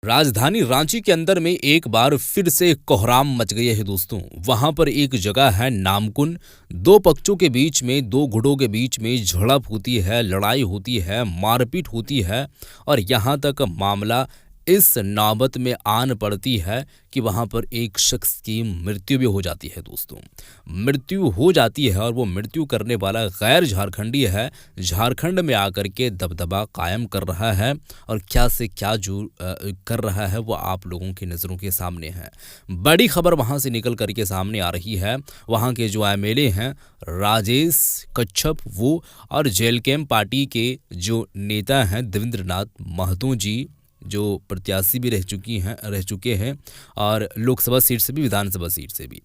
राजधानी रांची के अंदर में एक बार फिर से कोहराम मच गई है दोस्तों। वहां पर एक जगह है नामकुन। दो पक्षों के बीच में, दो गुटों के बीच में झड़प होती है, लड़ाई होती है, मारपीट होती है और यहां तक मामला इस नौबत में आन पड़ती है कि वहां पर एक शख्स की मृत्यु भी हो जाती है दोस्तों। मृत्यु हो जाती है और वो मृत्यु करने वाला गैर झारखंडी है। झारखंड में आकर के दबदबा कायम कर रहा है और क्या से क्या जो कर रहा है वो आप लोगों की नज़रों के सामने है। बड़ी खबर वहां से निकल करके सामने आ रही है। वहां के जो एमएलए हैं राजेश कच्छप वो और जेल कैंप पार्टी के जो नेता हैं देवेंद्रनाथ महतो जी, जो प्रत्याशी भी रह चुके हैं और लोकसभा सीट से भी, विधानसभा सीट से भी,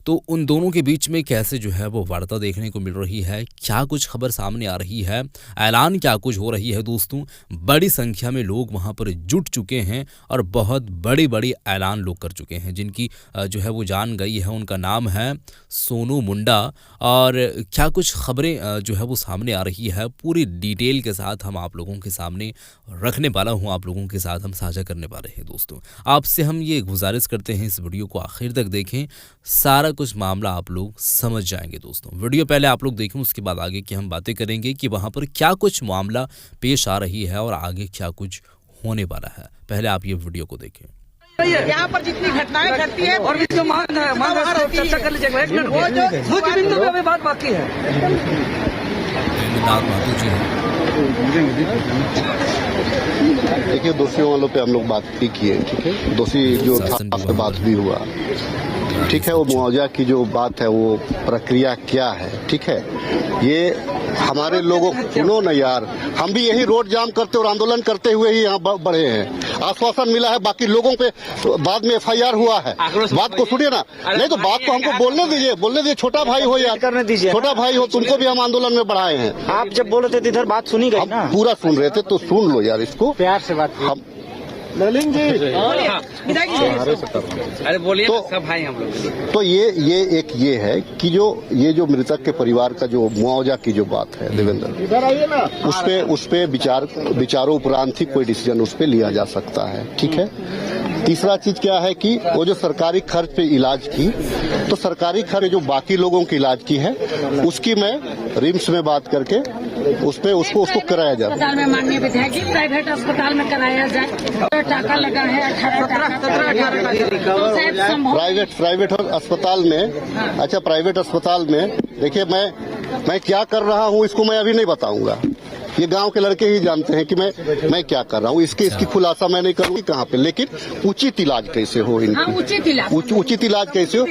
तो उन दोनों के बीच में कैसे जो है वो वार्ता देखने को मिल रही है, क्या कुछ खबर सामने आ रही है, ऐलान क्या कुछ हो रही है दोस्तों। बड़ी संख्या में लोग वहां पर जुट चुके हैं और बहुत बड़ी बड़ी ऐलान लोग कर चुके हैं। जिनकी जो है वो जान गई है, उनका नाम है सोनू मुंडा। और क्या कुछ खबरें जो है वो सामने आ रही है, पूरी डिटेल के साथ हम आप लोगों के सामने रखने वाला हूँ, आप लोगों के साथ हम साझा करने वाले हैं दोस्तों। आपसे हम ये गुजारिश करते हैं इस वीडियो को आखिर तक देखें, सारा कुछ मामला आप लोग समझ जाएंगे दोस्तों। वीडियो पहले आप लोग देखें, उसके बाद आगे की हम बातें करेंगे कि वहां पर क्या कुछ मामला पेश आ रही है और आगे क्या कुछ होने वाला है। पहले आप ये वीडियो को देखें। यहाँ पर जितनी घटनाएं घटती है और जो मांग है चर्चा कर लीजिएगा। एक मिनट, वो जो कुछ बिंदु पे अभी बात बाकी है। देखिए, दोषियों वालों पे हम लोग बात भी किए, ठीक है। दोषी जो था उस पे बात भी हुआ, ठीक है। वो मुआवजा की जो बात है वो प्रक्रिया क्या है, ठीक है। ये हमारे लोगों, सुनो न यार, हम भी यही रोड जाम करते और आंदोलन करते हुए ही यहाँ बढ़े हैं। आश्वासन मिला है, बाकी लोगों पे बाद में एफआईआर हुआ है। बात को सुनिए ना, नहीं तो बात को हमको बोलने दीजिए। छोटा भाई हो यार, करने दीजिए। छोटा भाई हो, तुमको भी हम आंदोलन में बढ़ाए हैं। आप जब बोल रहे थे इधर बात सुनी गई ना, पूरा सुन रहे थे तो सुन लो यार, इसको प्यार से बात हम ललिंग जी। अरे बोलिए तो सब भाई हम लोग। तो ये है कि ये जो मृतक के परिवार का जो मुआवजा की जो बात है देवेंद्र, इधर आइए ना, उस पे विचारों उपरांत ही कोई डिसीजन उस पे लिया जा सकता है, ठीक है। तीसरा चीज क्या है कि वो जो सरकारी खर्च पे इलाज की, तो सरकारी खर्च जो बाकी लोगों की इलाज की है उसकी मैं रिम्स में बात करके उसको कराया जाए। अस्पताल में माननीय विधायक जी, प्राइवेट अस्पताल में कराया जाए। टाका लगा है 18 प्राइवेट अस्पताल में। अच्छा, प्राइवेट अस्पताल में देखिए, मैं क्या कर रहा हूँ इसको मैं अभी नहीं बताऊंगा। ये गांव के लड़के ही जानते हैं कि मैं क्या कर रहा हूँ। इसकी खुलासा मैं नहीं करूंगी कहाँ पे, लेकिन उचित इलाज कैसे हो इनकी, उचित इलाज कैसे हो।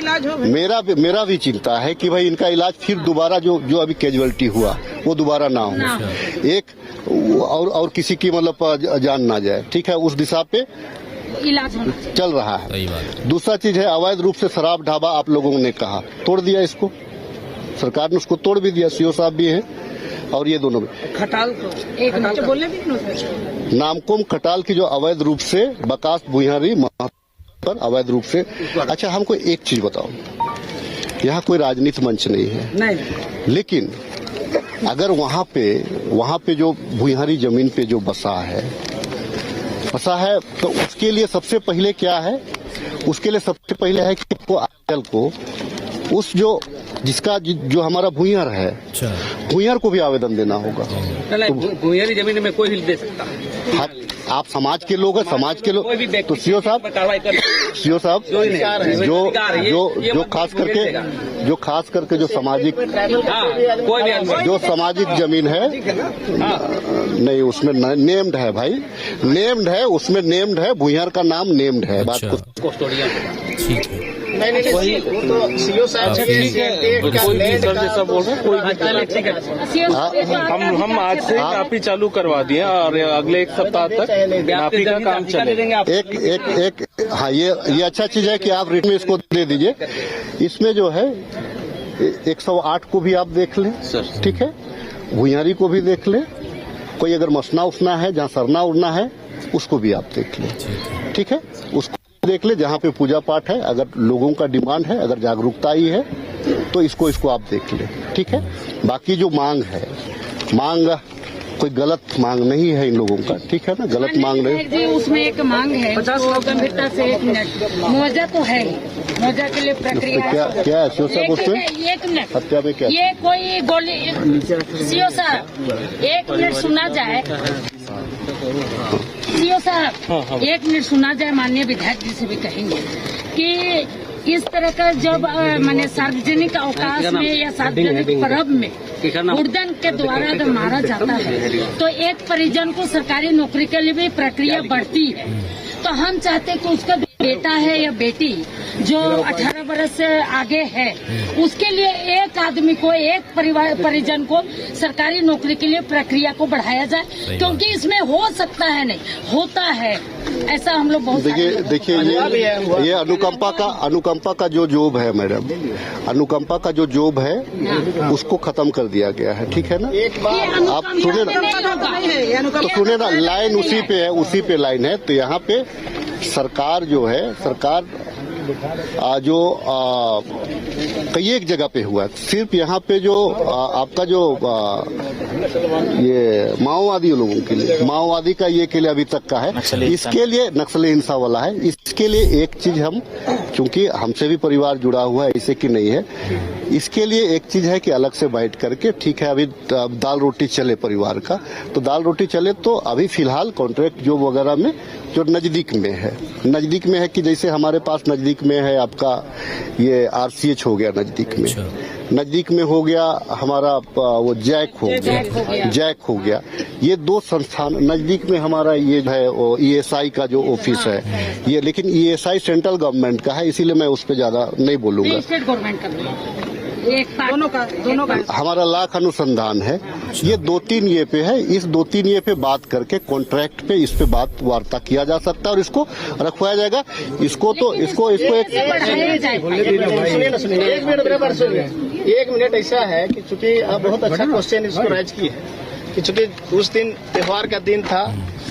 मेरा भी चिंता है कि भाई इनका इलाज फिर दोबारा जो अभी कैजुअलिटी हुआ वो दोबारा ना हो, एक और किसी की मतलब जान ना जाए, ठीक है। उस दिशा पे इलाज चल रहा है। दूसरा चीज है, अवैध रूप से शराब ढाबा आप लोगों ने कहा तोड़ दिया, इसको सरकार ने उसको तोड़ भी दिया। सीओ साहब भी हैं और ये दोनों खटाल एक बोलने भी नामकुम खटाल की जो अवैध रूप से बकास भुइयारी पर अवैध रूप से। अच्छा, हमको एक चीज बताओ, यहाँ कोई राजनीति मंच नहीं है, लेकिन अगर वहाँ पे जो भुइयारी जमीन पे जो बसा है तो उसके लिए सबसे पहले क्या है, उसके लिए सबसे पहले है कि को उस जिसका जो हमारा भुइयार है, भुइयार को भी आवेदन देना होगा। तो भुइयारी जमीन में कोई भी दे सकता है। आप समाज के लोग हैं, समाज के लोग तो सीओ साहब जो खास करके जो सामाजिक जमीन है, नहीं उसमें नेम्ड है भाई, नेम्ड है, उसमें नेम्ड है, भुइयार का नाम नेम्ड है। बात को ठीक है, सीओ साहब हम आज से नापी चालू करवा दिए और अगले एक सप्ताह तक नापी का काम चलेगा। एक हाँ, ये अच्छा चीज है कि आप रिटर्न में इसको दे दीजिए। इसमें जो है 108 को भी आप देख लें, ठीक है, भुइयारी को भी देख लें, कोई अगर मसना उफना है जहाँ सरना उड़ना है उसको भी आप देख लें, ठीक है। उसको देख ले, जहाँ पे पूजा पाठ है, अगर लोगों का डिमांड है, अगर जागरूकता ही है तो इसको आप देख ले, ठीक है। बाकी जो मांग है, मांग कोई गलत मांग नहीं है इन लोगों का, ठीक है ना, गलत मांग नहीं। जी उसमें एक मांग है, 50 गंभीरता से 1 मिनट मुआवजा तो है, मुआवजा के लिए प्रक्रिया क्या है सीओ साहब उसमें? 1 मिनट हत्या में क्या? ये कोई गोली सीओ साहब 1 मिनट सुना जाए, सीओ साहब 1 मिनट सुना जाए, माननीय विधायक जी से भी कहेंगे कि इस तरह का जब माने सार्वजनिक अवकाश में या सार्वजनिक पर्व में हुड़दंग के द्वारा अगर मारा जाता है तो एक परिजन को सरकारी नौकरी के लिए भी प्रक्रिया बढ़ती है। तो हम चाहते हैं कि उसका बेटा है या बेटी जो 18 वर्ष से आगे है उसके लिए एक आदमी को, एक परिजन को सरकारी नौकरी के लिए प्रक्रिया को बढ़ाया जाए, क्योंकि इसमें हो सकता है नहीं होता है ऐसा हम लोग बहुत। देखिए ये अनुकंपा का जो जॉब है मैडम, अनुकंपा का जो जॉब है उसको खत्म कर दिया गया है, ठीक है ना। आप सुने ना, तो सुने ना, लाइन उसी पे लाइन है। तो यहाँ पे सरकार जो है, सरकार जो कई एक जगह पे हुआ, सिर्फ यहाँ पे जो आपका जो ये माओवादी लोगों के लिए, माओवादी का ये के लिए अभी तक का है, इसके लिए नक्सली हिंसा वाला है। इसके लिए एक चीज हम, क्योंकि हमसे भी परिवार जुड़ा हुआ है, ऐसे की नहीं है, इसके लिए एक चीज है कि अलग से बैठ करके, ठीक है अभी दाल रोटी चले परिवार का, तो दाल रोटी चले। तो अभी फिलहाल कॉन्ट्रैक्ट जॉब वगैरह में जो नजदीक में है कि जैसे हमारे पास नजदीक में है आपका ये RCH हो गया, नजदीक में हो गया हमारा वो जैक हो गया। ये 2 संस्थान नजदीक में हमारा ये है वो ESI का जो ऑफिस है ये, लेकिन ESI सेंट्रल गवर्नमेंट का है, इसीलिए मैं उस पर ज्यादा नहीं बोलूंगा। स्टेट गवर्नमेंट का दोनों का हमारा लाख अनुसंधान है, ये 2-3 ये पे है। इस 2-3 ये पे बात करके कॉन्ट्रैक्ट पे इस पे बात वार्ता किया जा सकता है और इसको रखवाया जाएगा। इसको एक मिनट ऐसा है कि चूंकि बहुत अच्छा क्वेश्चन इसको राइज की है कि चूंकि उस दिन त्योहार का दिन था,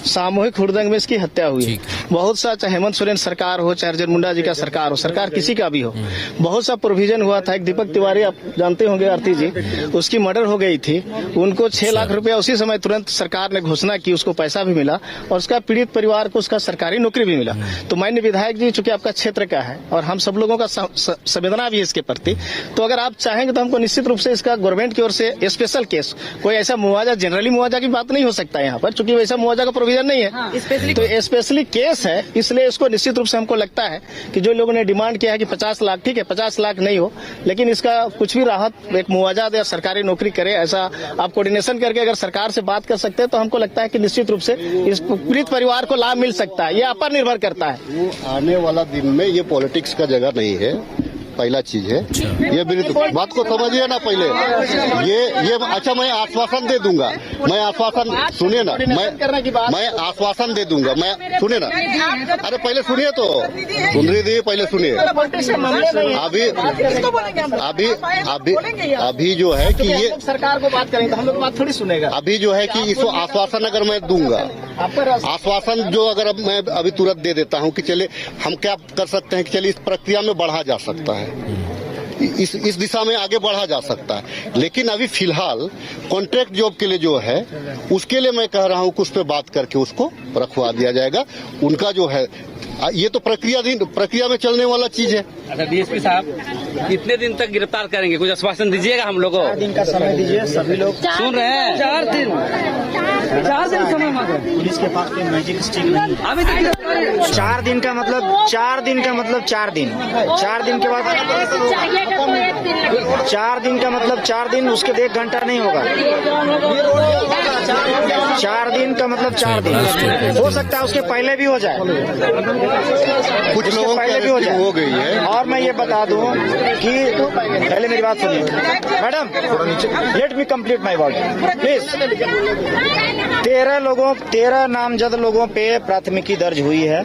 सामूहिक हुड़दंग में इसकी हत्या हुई। बहुत सा, चाहे हेमंत सोरेन सरकार हो, चाहे अर्जुन मुंडा जी का सरकार हो, सरकार किसी का भी हो, बहुत सा प्रोविजन हुआ था। एक दीपक तिवारी आप जानते होंगे आरती जी, उसकी मर्डर हो गई थी, उनको 6 लाख रुपया उसी समय तुरंत सरकार ने घोषणा की, उसको पैसा भी मिला और उसका पीड़ित परिवार को उसका सरकारी नौकरी भी मिला। तो माननीय विधायक जी, चूंकि आपका क्षेत्र का है और हम सब लोगों का संवेदना भी है इसके प्रति, तो अगर आप चाहेंगे तो हमको निश्चित रूप से इसका गवर्नमेंट की ओर से स्पेशल केस, कोई ऐसा मुआवजा, जनरली मुआवजा की बात नहीं हो सकता है यहाँ पर, चूंकि वैसा मुआवजा का प्रोविजन नहीं है। तो स्पेशली केस है, इसलिए इसको निश्चित रूप से हमको लगता है कि जो लोगों ने डिमांड किया है कि 50 लाख, ठीक है 50 लाख नहीं हो, लेकिन इसका कुछ भी राहत, एक मुआवजा दे, सरकारी नौकरी करे, ऐसा आप कोऑर्डिनेशन करके अगर सरकार से बात कर सकते हैं तो हमको लगता है कि निश्चित रूप से इस पीड़ित परिवार को लाभ मिल सकता है। ये आप पर निर्भर करता है। वो आने वाला दिन में ये पॉलिटिक्स का जगह नहीं है, पहला चीज है ये मेरी बात को समझिए ना। पहले ये अच्छा, मैं आश्वासन दे दूंगा, मैं आश्वासन सुनिए ना, मैं आश्वासन दे दूंगा, मैं सुनिए ना, अरे पहले सुनिए तो, सुंदरी दी पहले सुनिए। अभी जो है कि ये सरकार को बात करेंगे तो हम लोग बात थोड़ी सुनेगा। अभी जो है कि इसको आश्वासन अगर मैं दूंगा, आश्वासन जो अगर मैं अभी तुरंत दे देता हूं कि चले हम क्या कर सकते हैं कि चलिए इस प्रक्रिया में बढ़ा जा सकता है, इस दिशा में आगे बढ़ा जा सकता है, लेकिन अभी फिलहाल कॉन्ट्रैक्ट जॉब के लिए जो है उसके लिए मैं कह रहा हूं कि उस पर बात करके उसको रखवा दिया जाएगा। उनका जो है ये तो प्रक्रिया में चलने वाला चीज है। अच्छा DSP साहब, कितने दिन तक गिरफ्तार करेंगे, कुछ आश्वासन दीजिएगा हम लोग को। 4 दिन का समय दीजिए, सभी लोग सुन रहे हैं। 4 दिन समय मांगे। पुलिस के पास कोई मैजिक स्टिक नहीं है। अभी 4 दिन का मतलब 4 दिन का मतलब 4 दिन, 4 दिन के बाद 4 दिन का मतलब 4 दिन, उसके 1 घंटा नहीं होगा। 4 दिन का मतलब 4 दिन हो सकता है, उसके पहले भी हो जाए, कुछ लोगों पहले भी हो गई है। और मैं ये बता दूं कि पहले मेरी बात सुनिए madam, let me complete my word please. 13 नामजद लोगों पे प्राथमिकी दर्ज हुई है।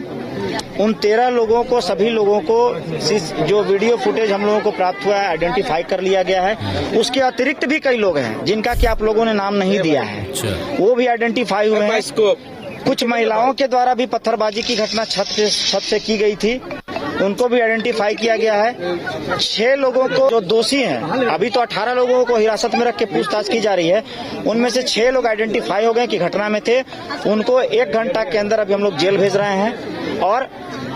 उन 13 लोगों को, सभी लोगों को जो वीडियो फुटेज हम लोगों को प्राप्त हुआ है आइडेंटिफाई कर लिया गया है। उसके अतिरिक्त भी कई लोग हैं जिनका कि आप लोगों ने नाम नहीं दिया है, वो भी आइडेंटिफाई हुए हैं। कुछ महिलाओं के द्वारा भी पत्थरबाजी की घटना छत से की गई थी। उनको भी आइडेंटिफाई किया गया है। 6 लोगों को जो दोषी हैं, अभी तो 18 लोगों को हिरासत में रख के पूछताछ की जा रही है, उनमें से 6 लोग आइडेंटिफाई हो गए कि घटना में थे। उनको 1 घंटा के अंदर अभी हम लोग जेल भेज रहे हैं और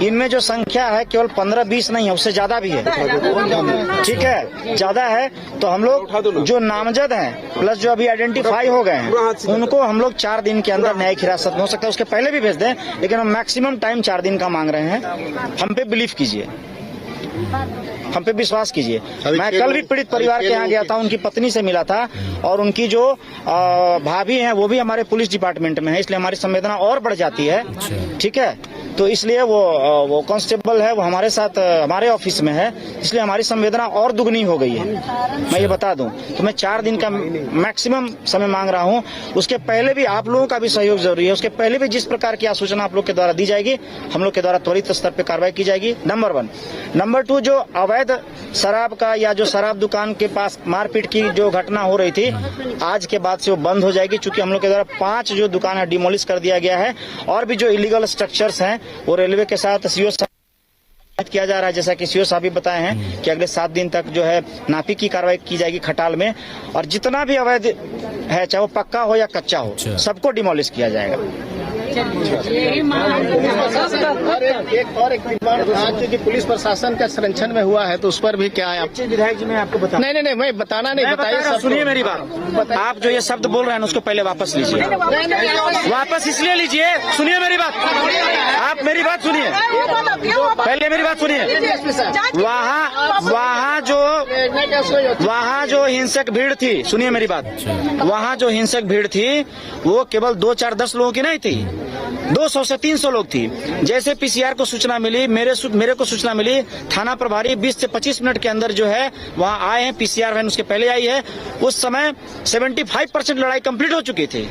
इनमें जो संख्या है केवल 15-20 नहीं है, उससे ज्यादा भी है। ठीक है, ज्यादा है। तो हम लोग जो नामजद हैं प्लस जो अभी आइडेंटिफाई हो गए हैं उनको हम लोग 4 दिन के अंदर न्यायिक हिरासत में, हो सकता है उसके पहले भी भेज दें, लेकिन हम मैक्सिमम टाइम 4 दिन का मांग रहे हैं। हम पे बिलीव कीजिए, हम पे विश्वास कीजिए। मैं कल भी पीड़ित परिवार के यहाँ गया था, उनकी पत्नी से मिला था और उनकी जो भाभी हैं वो भी हमारे पुलिस डिपार्टमेंट में है, इसलिए हमारी संवेदना और बढ़ जाती है। ठीक है, तो इसलिए वो कांस्टेबल है, वो हमारे साथ हमारे ऑफिस में है, इसलिए हमारी संवेदना और दुगनी हो गई है। मैं ये बता दूं, तो मैं 4 दिन का मैक्सिमम समय मांग रहा हूं। उसके पहले भी आप लोगों का भी सहयोग जरूरी है। उसके पहले भी जिस प्रकार की सूचना आप लोग के द्वारा दी जाएगी, हम लोग के द्वारा त्वरित स्तर पर कार्रवाई की जाएगी। नंबर 1। नंबर 2, जो अवैध शराब का या जो शराब दुकान के पास मारपीट की जो घटना हो रही थी, आज के बाद से वो बंद हो जाएगी, क्योंकि हम लोग के द्वारा 5 जो दुकान है डिमोलिश कर दिया गया है और भी जो इलीगल स्ट्रक्चर्स हैं वो रेलवे के साथ सीओ किया जा रहा है। जैसा कि सीओ साहब भी बताए हैं कि अगले 7 दिन तक जो है नापी की कार्रवाई की जाएगी खटाल में, और जितना भी अवैध है चाहे वो पक्का हो या कच्चा हो, सबको डिमोलिश किया जाएगा। एक आज क्योंकि पुलिस प्रशासन का संरक्षण में हुआ है तो उस पर भी क्या है आप विधायक जी, मैं आपको बता नहीं मैं बताना नहीं, बताइए। सुनिए मेरी बात, आप जो ये शब्द बोल रहे हैं उसको पहले वापस लीजिए, वापस इसलिए लीजिए। सुनिए मेरी बात, आप मेरी बात सुनिए, पहले मेरी बात सुनिए। वहाँ जो हिंसक भीड़ थी, सुनिए मेरी बात, वहाँ जो हिंसक भीड़ थी वो केवल 2, 4, 10 लोगों की नहीं थी, 200 से 300 लोग थी। जैसे पीसीआर को सूचना मिली, मेरे को सूचना मिली, थाना प्रभारी 20 से 25 मिनट के अंदर जो है वहाँ आए हैं। पीसीआर वैन उसके पहले आई है। उस समय 75% लड़ाई कंप्लीट हो चुकी थी।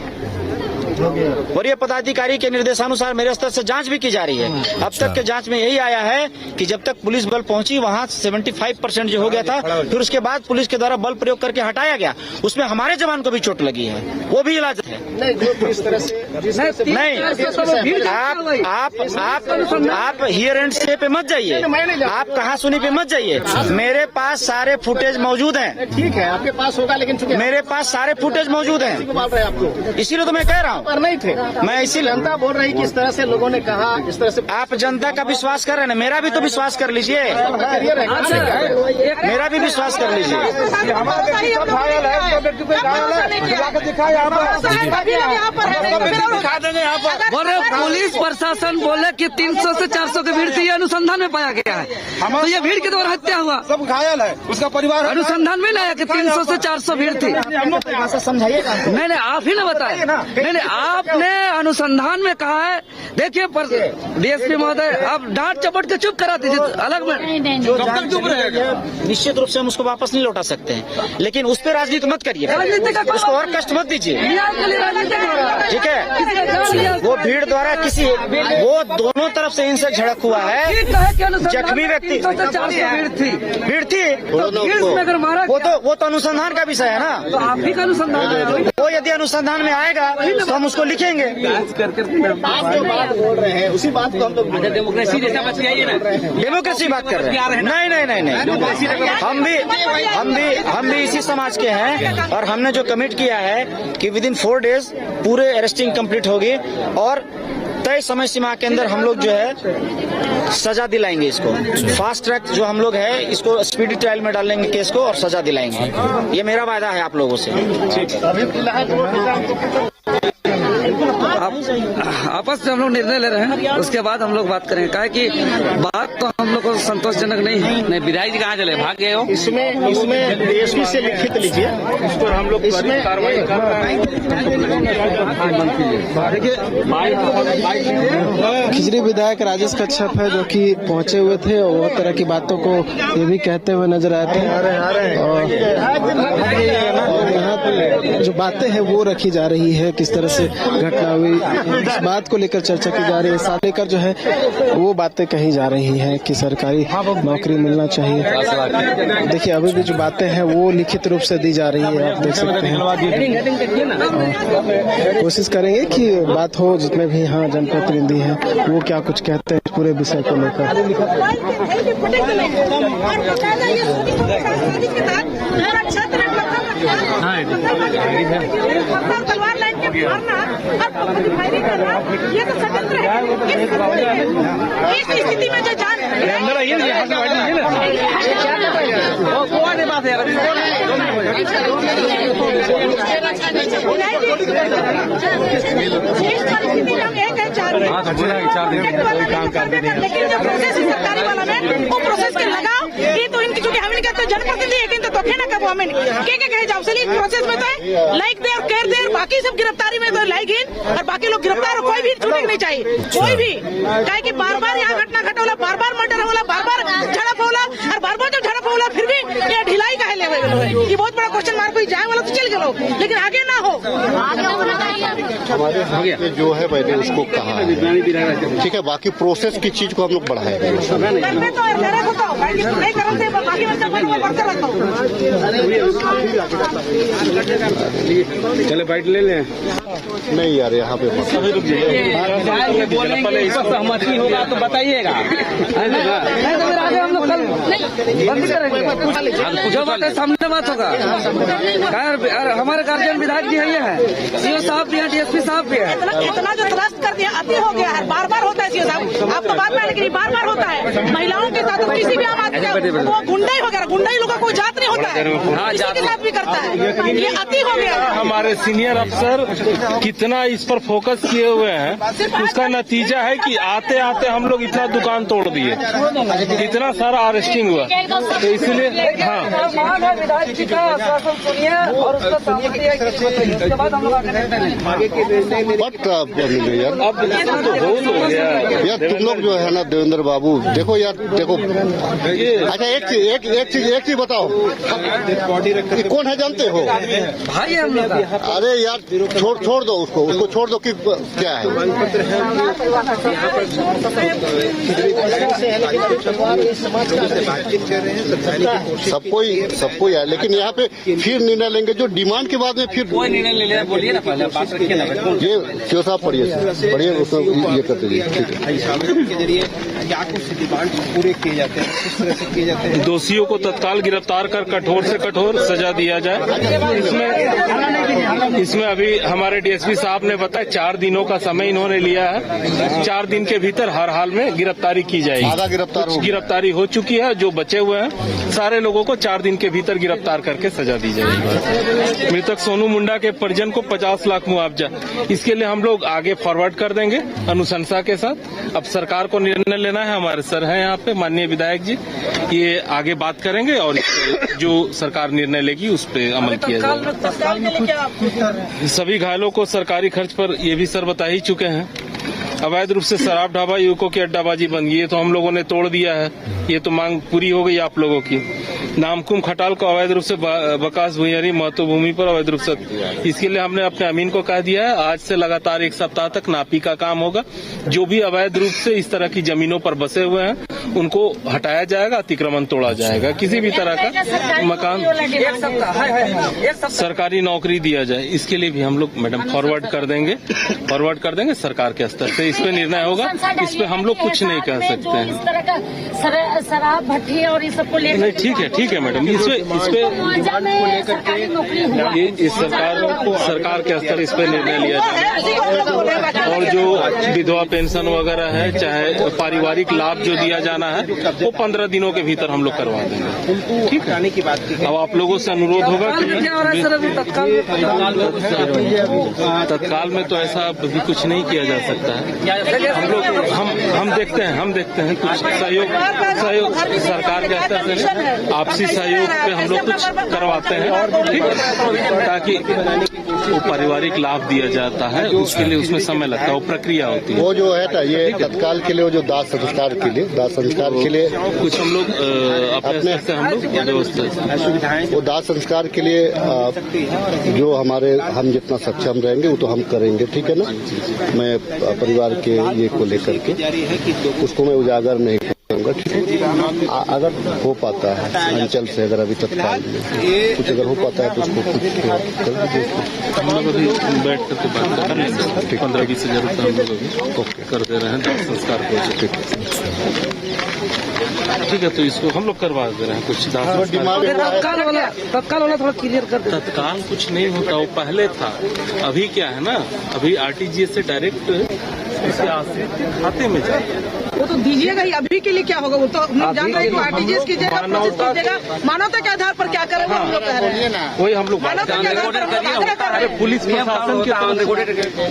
वरीय पदाधिकारी के निर्देशानुसार मेरे स्तर से जांच भी की जा रही है। अब तक के जांच में यही आया है कि जब तक पुलिस बल पहुंची वहां 75% जो हो गया था, फिर उसके बाद पुलिस के द्वारा बल प्रयोग करके हटाया गया। उसमें हमारे जवान को भी चोट लगी है, वो भी इलाज है। नहीं, आप हियर एंड से पे मत जाइए, आप कहाँ सुनी पे मत जाइए। मेरे पास सारे फुटेज मौजूद हैं। ठीक है, आपके पास होगा, लेकिन मेरे पास सारे फुटेज मौजूद हैं, इसीलिए तो मैं कह रहा हूँ। नहीं थे, मैं इसी जनता बोल रही कि इस तरह से लोगों ने कहा, इस तरह से आप जनता का विश्वास कर रहे हैं, मेरा भी तो विश्वास कर लीजिए, मेरा भी विश्वास कर लीजिए। बोल रहे पुलिस प्रशासन बोले कि 300 से 400 की भीड़ थी, ये अनुसंधान में पाया गया है, तो ये भीड़ के द्वारा हत्या हुआ, सब घायल है, उसका परिवार अनुसंधान में लाया कि 300 से 400 भीड़ थी। समझाइए, नहीं आप ही ना बताए, नहीं आपने अनुसंधान में कहा है। देखिए डीएसपी महोदय, आप डांट चपट के चुप करा दीजिए अलग में, चुप रहेगा। निश्चित रूप से हम उसको वापस नहीं लौटा सकते हैं, लेकिन उस पर राजनीति मत करिए, उसको और कष्ट मत दीजिए। ठीक है, वो भीड़ द्वारा वो दोनों तरफ से हिंसक झड़प हुआ है। जख्मी व्यक्ति भीड़ थी, वो तो अनुसंधान का विषय है ना, तो आप ही का अनुसंधान, वो यदि अनुसंधान में आएगा तो हम उसको लिखेंगे। आप जो बात बोल रहे हैं उसी बात को हम लोग डेमोक्रेसी जैसा बच गई है ना, डेमोक्रेसी बात कर रहे हैं। नहीं, हम भी इसी समाज के हैं और हमने जो कमिट किया है कि विद इन 4 डेज पूरे अरेस्टिंग कंप्लीट होगी और तय समय सीमा के अंदर हम लोग जो है सजा दिलाएंगे। इसको फास्ट ट्रैक जो हम लोग है इसको स्पीडी ट्रायल में डालेंगे केस को और सजा दिलाएंगे। ये मेरा वादा है आप लोगों से। आपस में हम लोग निर्णय ले रहे हैं, उसके बाद हम लोग बात करेंगे। क्या है कि बात तो हम लोग को संतोषजनक नहीं है। नहीं, विधायक जी कहाँ चले, भाग गए हो? इसमें डीएसपी से लिखित लीजिए, इस पर हम लोग इसमें कार्रवाई कर रहे हैं। खिचड़ी विधायक राजेश कच्छप है जो कि पहुंचे हुए थे और वो तरह की बातों को ये भी कहते हुए नजर आए थे और यहाँ पे जो बातें हैं वो रखी जा रही है, किस तरह से घटना हुई, इस बात को लेकर चर्चा की जा रही है। साथ लेकर जो है वो बातें कही जा रही हैं कि सरकारी नौकरी मिलना चाहिए। देखिए अभी भी जो बातें हैं वो लिखित रूप से दी जा रही है, आप देख सकते हैं। कोशिश करेंगे कि बात हो, जितने भी यहाँ जनप्रतिनिधि हैं वो क्या कुछ कहते हैं पूरे विषय को लेकर। तलवार लाइन के मारना और फायरिंग करना ये तो स्वतंत्र है। इस स्थिति में जो जान अंदर आइए ना, लेकिन जो प्रोसेस सरकारी वाला में वो प्रोसेस के लगाओ ये तो इनकी चूंकि हम इनका तो जनप्रतिनिधि है तो खेना कब हमें के कहे जाओ सली प्रोसेस में तो है लाइक दे और केयर दे, बाकी सब गिरफ्तारी में तो लाइक इन और बाकी लोग गिरफ्तार हो, कोई भी छूटने नहीं चाहिए कोई भी। काहे कि बार बार यहाँ घटना घटोला, बार बार मर्डर होला, बार बार झड़प होला और बार बार जब झड़प होला फिर भी ये ढिलाई काहे ले ये बहुत बड़ा क्वेश्चन मार्क। कोई जाए वाला तो चल गए लेकिन आगे ना हो। हमारे जो है मैंने उसको कहा है, ठीक है, बाकी प्रोसेस की चीज को हम लोग बढ़ाएंगे। चले बैठ ले लें। नहीं यार यहाँ पे सहमति होगा तो बताइएगा। हम लोग कल बंद करेंगे, जो बात है सामने बात होगा। हमारे गार्जियन विधायक जी है, ये है सीओ साहब भी है, डीएसपी साहब भी है। इतना जो त्रस्त कर दिया अति हो गया है, बार बार होता है सीओ साहब, आपको बात में लेकिन बार बार होता है महिलाओं के साथ, किसी भी आम आदमी वो गुंडा ही वगैरह गुंडा ही लोगों को जात नहीं होता है, किसी के साथ भी करता है, ये अति हो गया। हमारे सीनियर अफसर कितना इस पर फोकस किए हुए हैं, उसका नतीजा है कि आते आते हम लोग इतना दुकान तोड़ दिए, इतना सारा अरेस्टिंग हुआ। तो इसलिए हाँ विधायक जी का आश्वासन सुनिए और उसका सहमति है उसके बाद हम लोग यार तुम लोग जो है ना देवेंद्र बाबू, देखो यार देखो, अच्छा एक चीज बताओ, कौन है जानते हो? भाई हम लोग। अरे यार छोड़ दो उसको छोड़ दो कि क्या है। सबको यार, लेकिन यहाँ पे फिर निर्णय लेंगे जो डिमांड के बाद में फिर कोई निर्णय ले लेना, बोलिए ना पहले बात रखिए ना। ये क्यों साहब पढ़िए उसमें ये करते रहिए, ठीक है। के जरिए क्या कुछ डिमांड पूरे किए जाते हैं, किस तरह से किए जाते हैं? दोषियों को तत्काल गिरफ्तार कर कठोर से कठोर सजा दिया जाए। इसमें अभी हमारे डीएसपी साहब ने बताया 4 दिनों का समय इन्होंने लिया है, 4 दिन के भीतर हर हाल में गिरफ्तारी की जाएगी। आधा गिरफ्तारी हो चुकी है, जो बचे हुए हैं सारे लोगों को 4 दिन के भीतर गिरफ्तार करके सजा दी जाएगी। मृतक सोनू मुंडा के परिजन को 50 लाख मुआवजा, इसके लिए हम लोग आगे फॉरवर्ड कर देंगे अनुशंसा के साथ। अब सरकार को निर्णय लेना है, हमारे सर हैं यहाँ पे माननीय विधायक जी, ये आगे बात करेंगे और जो सरकार निर्णय लेगी उस पर अमल किया जाएगा। सभी घायलों को सरकारी खर्च पर ये भी सर बता ही चुके हैं। अवैध रूप से शराब ढाबा युवकों की अड्डाबाजी बन गई है, तो हम लोगों ने तोड़ दिया है, ये तो मांग पूरी हो गई आप लोगों की। नामकुम खटाल को अवैध रूप से बकास भुइयारी महत्व भूमि पर अवैध रूप से, इसके लिए हमने अपने अमीन को कह दिया है आज से लगातार 1 सप्ताह तक नापी का काम होगा। जो भी अवैध रूप से इस तरह की जमीनों पर बसे हुए हैं उनको हटाया जाएगा, अतिक्रमण तोड़ा जाएगा, किसी भी तरह का मकान सरकारी नौकरी दिया जाए, इसके लिए भी हम लोग मैडम फॉरवर्ड कर देंगे सरकार के स्तर से। इस पे निर्णय होगा, इस पे हम लोग कुछ नहीं कह सकते हैं। इस तरह का शराब भट्टी और इस सबको लेकर नहीं, ठीक है मैडम, इस पे ये इस सरकार के स्तर इस पे निर्णय लिया जाए। और जो विधवा पेंशन वगैरह है, चाहे पारिवारिक लाभ जो दिया जाना है, वो 15 दिनों के भीतर हम लोग करवा देंगे। ठीक है, आने की बात की अब आप लोगों से अनुरोध होगा कि तत्काल में तो ऐसा अभी कुछ नहीं किया जा सकता है। हम देखते हैं कुछ सहयोग सरकार के स्तर से आपसी सहयोग पे हम लोग कुछ करवाते हैं, ठीक है, ताकि वो पारिवारिक लाभ दिया जाता है, उसके लिए उसमें समय लगता है, वो प्रक्रिया होती है। वो जो है ना, ये तत्काल के लिए, वो जो दाह संस्कार के लिए कुछ हम लोग अपने से हम लोग वो दाह संस्कार के लिए जो हम जितना सक्षम रहेंगे वो तो हम करेंगे, ठीक है ना। मैं परिवार के ये को लेकर के उसको मैं उजागर नहीं करूंगा, ठीक है। अगर हो पाता है अंचल से, अगर अभी तत्काल में कुछ अगर हो पाता है तो उसको हम लोग अभी बैठ करके बात कर लेंगे। 15-20 हजार रुपये हम लोग अभी कर दे रहे हैं दाह संस्कार को, ठीक है। तो इसको हम लोग करवा दे रहे हैं कुछ तत्काल वाला थोड़ा क्लियर कर दे। तत्काल कुछ नहीं होता, वो पहले था। अभी क्या है ना, अभी RTGS से डायरेक्ट खाते में जाता है। वो तो दीजिएगा ही, अभी के लिए क्या होगा वो तो हम जान रहे हैं। RTGS कीजिएगा, मानवता के आधार पर क्या करेंगे हम लोग कह रहे हैं। वही हम लोग अरे पुलिस प्रशासन के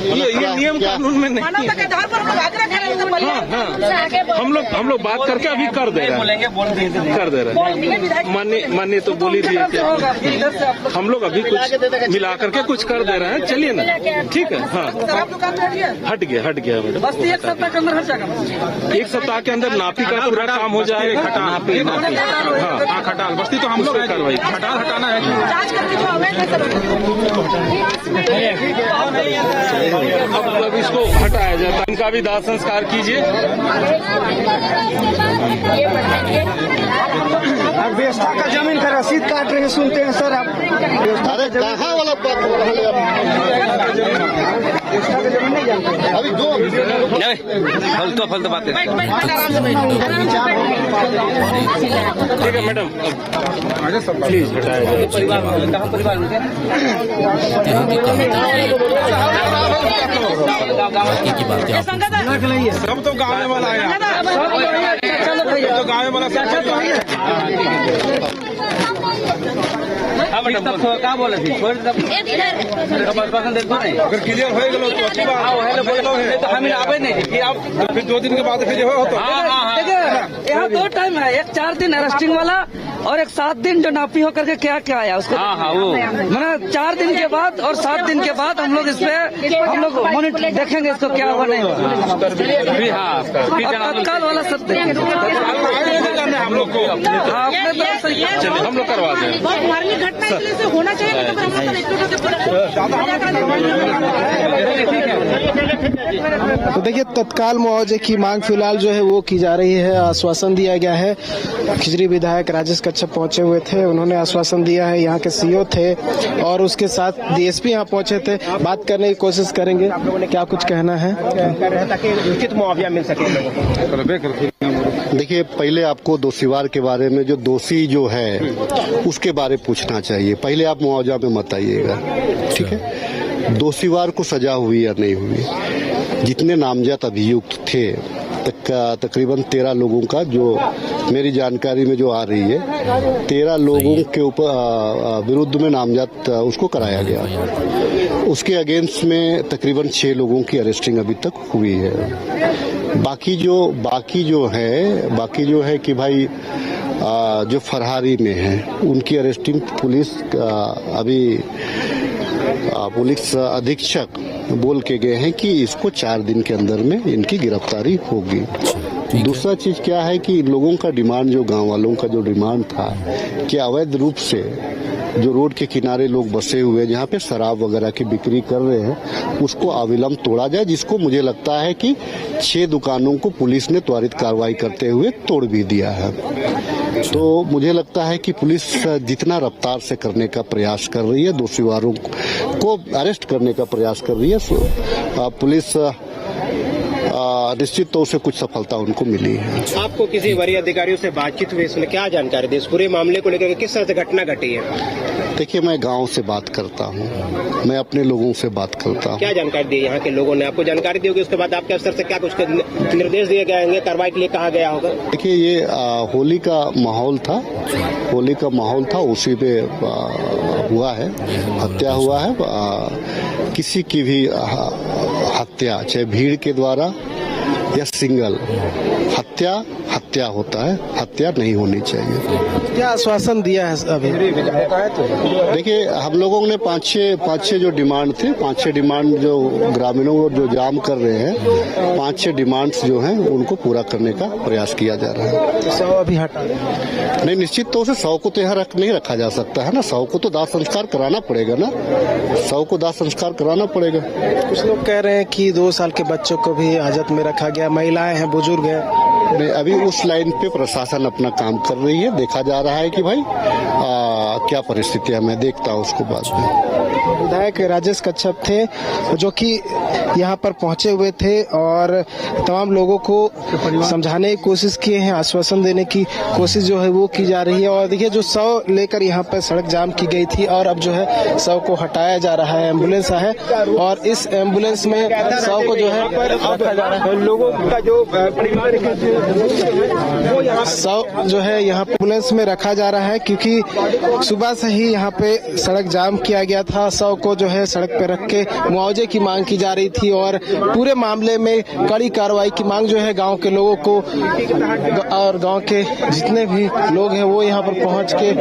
ये नियम कानून में नहीं, मानवता के आधार पर हम लोग आग्रह करेंगे। हम लोग बात करके अभी कर दे रहे हैं, माननीय तो बोल ही दिए। हम लोग अभी कुछ मिला करके कुछ कर दे रहे हैं, चलिए ना, ठीक है। हाँ, हट गया मैडम। बस 1 सप्ताह के अंदर हट जाएगा। 1 सप्ताह के अंदर नापी का पूरा काम हो जाएगा। हाँ, खटाल बस्ती तो हम लोग कार्रवाई खटाल हटाना है। अब इसको हटाया जाता है, इनका भी दाह संस्कार कीजिए। व्यवस्था का जमीन का रसीद काट रहे हैं, सुनते हैं सर आप। अरे कहाँ वाला बात हो रहा है अभी दो फालतू बातें। ठीक है मैडम, प्लीज हटाया जाए। सब तो गाँव वाला है, तो गाँव वाला हाँ मैडम, क्या बोले थी? अगर क्लियर हो गलो तो अच्छी बात। तो हमें आवे नहीं कि आप फिर 2 दिन के बाद फिर हो तो देखिए यहाँ 2 टाइम है, एक 4 दिन अरेस्टिंग वाला और एक 7 दिन जो नापी होकर के क्या आया उसको। हाँ वो मैंने 4 दिन के बाद और 7 दिन के बाद हम लोग इस पे हम लोग मॉनिटर देखेंगे इसको क्या हुआ नहीं हुआ। तत्काल वाला सब हम लोग को अपने तरफ से हम लोग करवा दें। बहुत मार्मिक घटना इसलिए से होना चाहिए। तो देखिए, तत्काल मुआवजे की मांग फिलहाल जो है वो की जा रही है। आश्वासन दिया गया है। खिजरी विधायक राजेश कच्छप पहुंचे हुए थे, उन्होंने आश्वासन दिया है। यहाँ के सीओ थे और उसके साथ DSP यहाँ पहुंचे थे। बात करने की कोशिश करेंगे, क्या कुछ कहना है ताकि उचित मुआवजा मिल सके। देखिए, पहले आपको दोषीवार के बारे में, जो दोषी जो है उसके बारे में पूछना चाहिए। पहले आप मुआवजा में मत आइएगा, ठीक है। दोषीवार को सजा हुई या नहीं हुई, जितने नामजद अभियुक्त थे तकरीबन 13 लोगों का, जो मेरी जानकारी में जो आ रही है, 13 लोगों के ऊपर विरुद्ध में नामजद उसको कराया गया। उसके अगेंस्ट में तकरीबन 6 लोगों की अरेस्टिंग अभी तक हुई है। बाकी जो है कि भाई जो फरहारी में है उनकी अरेस्टिंग पुलिस अधीक्षक बोल के गए हैं कि इसको 4 दिन के अंदर में इनकी गिरफ्तारी होगी। दूसरा चीज क्या है कि इन लोगों का डिमांड, जो गांव वालों का जो डिमांड था कि अवैध रूप से जो रोड के किनारे लोग बसे हुए जहाँ पे शराब वगैरह की बिक्री कर रहे हैं उसको अविलंब तोड़ा जाए, जिसको मुझे लगता है कि 6 दुकानों को पुलिस ने त्वरित कार्रवाई करते हुए तोड़ भी दिया है। तो मुझे लगता है कि पुलिस जितना रफ्तार से करने का प्रयास कर रही है, दोषीवारों को अरेस्ट करने का प्रयास कर रही है, पुलिस निश्चित तौर से कुछ सफलता उनको मिली है। आपको किसी वरीय अधिकारियों से बातचीत हुई, इसमें क्या जानकारी दी? इस पूरे मामले को लेकर किस तरह से घटना घटी है? देखिए, मैं गांव से बात करता हूं, मैं अपने लोगों से बात करता हूं। क्या जानकारी दी यहाँ के लोगों ने? आपको जानकारी दी होगी, उसके बाद आपके अफसर से क्या कुछ निर्देश दिए गए होंगे, कार्रवाई के लिए कहा गया होगा? देखिए, ये होली का माहौल था, उसी पे हुआ है, हत्या हुआ है। किसी की भी हत्या, चाहे भीड़ के द्वारा या सिंगल, हत्या होता है, हत्या नहीं होनी चाहिए। क्या आश्वासन दिया है अभी? देखिए, हम लोगों ने पाँच छह जो डिमांड थे, 5-6 डिमांड जो ग्रामीणों को जो जाम कर रहे हैं, 5-6 डिमांड्स जो हैं उनको पूरा करने का प्रयास किया जा रहा है। तो 100 अभी हटा नहीं, निश्चित तौर से 100 को तो यहाँ नहीं रखा जा सकता है ना। 100 को तो दाह संस्कार कराना पड़ेगा ना, 100 को दाह संस्कार कराना पड़ेगा। कुछ लोग कह रहे हैं कि 2 साल के बच्चों को भी हाजत में रखा गया, महिलाएं हैं, बुजुर्ग हैं। नहीं, अभी उस लाइन पे प्रशासन अपना काम कर रही है। देखा जा रहा है कि भाई क्या परिस्थिति है, मैं देखता हूँ उसको बाद में। विधायक राजेश कच्छप थे जो कि यहाँ पर पहुंचे हुए थे और तमाम लोगों को समझाने की कोशिश किए हैं, आश्वासन देने की कोशिश जो है वो की जा रही है। और देखिए, जो 100 लेकर यहाँ पर सड़क जाम की गई थी और अब जो है 100 को हटाया जा रहा है। एम्बुलेंस है और इस एम्बुलेंस में 100 को जो है रखा जा रहा है। लोगों का जो परिवार 100 जो है यहाँ पे एम्बुलेंस में रखा जा रहा है, क्योंकि सुबह से ही यहाँ पे सड़क जाम किया गया था। 100 को जो है सड़क पे रख के मुआवजे की मांग की जा रही थी और पूरे मामले में कड़ी कार्रवाई की मांग जो है गांव के लोगों को और गांव के जितने भी लोग हैं वो यहाँ पर पहुंच के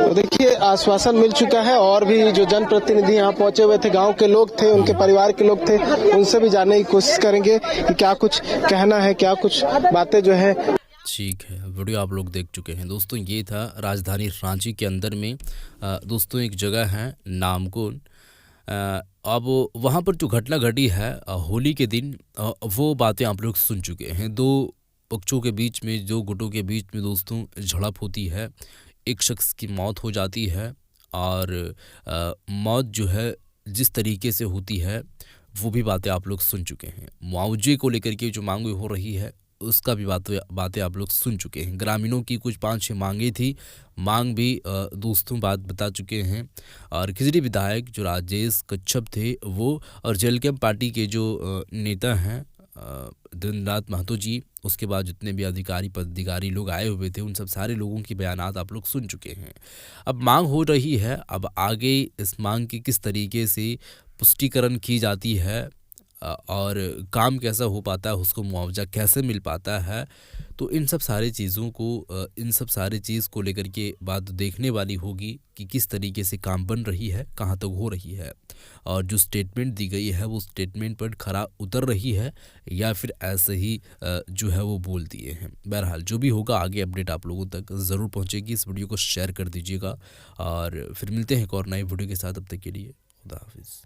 तो देखिए, आश्वासन मिल चुका है और भी जो जनप्रतिनिधि यहाँ पहुंचे हुए थे, गांव के लोग थे, उनके परिवार के लोग थे, उनसे भी जानने की कोशिश करेंगे कि क्या कुछ कहना है, क्या कुछ बातें जो है। ठीक है, वीडियो आप लोग देख चुके हैं दोस्तों। ये था राजधानी रांची के अंदर में दोस्तों एक जगह है नामकुन। अब वहाँ पर जो घटना घटी है होली के दिन, वो बातें आप लोग सुन चुके हैं। 2 पक्षों के बीच में, 2 गुटों के बीच में दोस्तों झड़प होती है, एक शख्स की मौत हो जाती है और मौत जो है जिस तरीके से होती है वो भी बातें आप लोग सुन चुके हैं। मुआवजे को लेकर के जो मांग हो रही है उसका भी बातें आप लोग सुन चुके हैं। ग्रामीणों की कुछ 5-6 मांगे थी, मांग भी दोस्तों बात बता चुके हैं। और खिजड़ी विधायक जो राजेश कच्छप थे वो, और जेल कैंप पार्टी के जो नेता हैं दिनरात महतो जी, उसके बाद जितने भी अधिकारी पदाधिकारी लोग आए हुए थे, उन सब सारे लोगों की बयानात आप लोग सुन चुके हैं। अब मांग हो रही है, अब आगे इस मांग की किस तरीके से पुष्टिकरण की जाती है और काम कैसा हो पाता है, उसको मुआवजा कैसे मिल पाता है, तो इन सब सारी चीज़ों को, इन सब सारी चीज़ को लेकर के बात देखने वाली होगी कि किस तरीके से काम बन रही है, कहाँ तक हो रही है, और जो स्टेटमेंट दी गई है वो स्टेटमेंट पर खरा उतर रही है या फिर ऐसे ही जो है वो बोल दिए हैं। बहरहाल जो भी होगा, आगे अपडेट आप लोगों तक ज़रूर पहुँचेगी। इस वीडियो को शेयर कर दीजिएगा और फिर मिलते हैं एक और नए वीडियो के साथ। अब तक के लिए खुदा हाफिज़।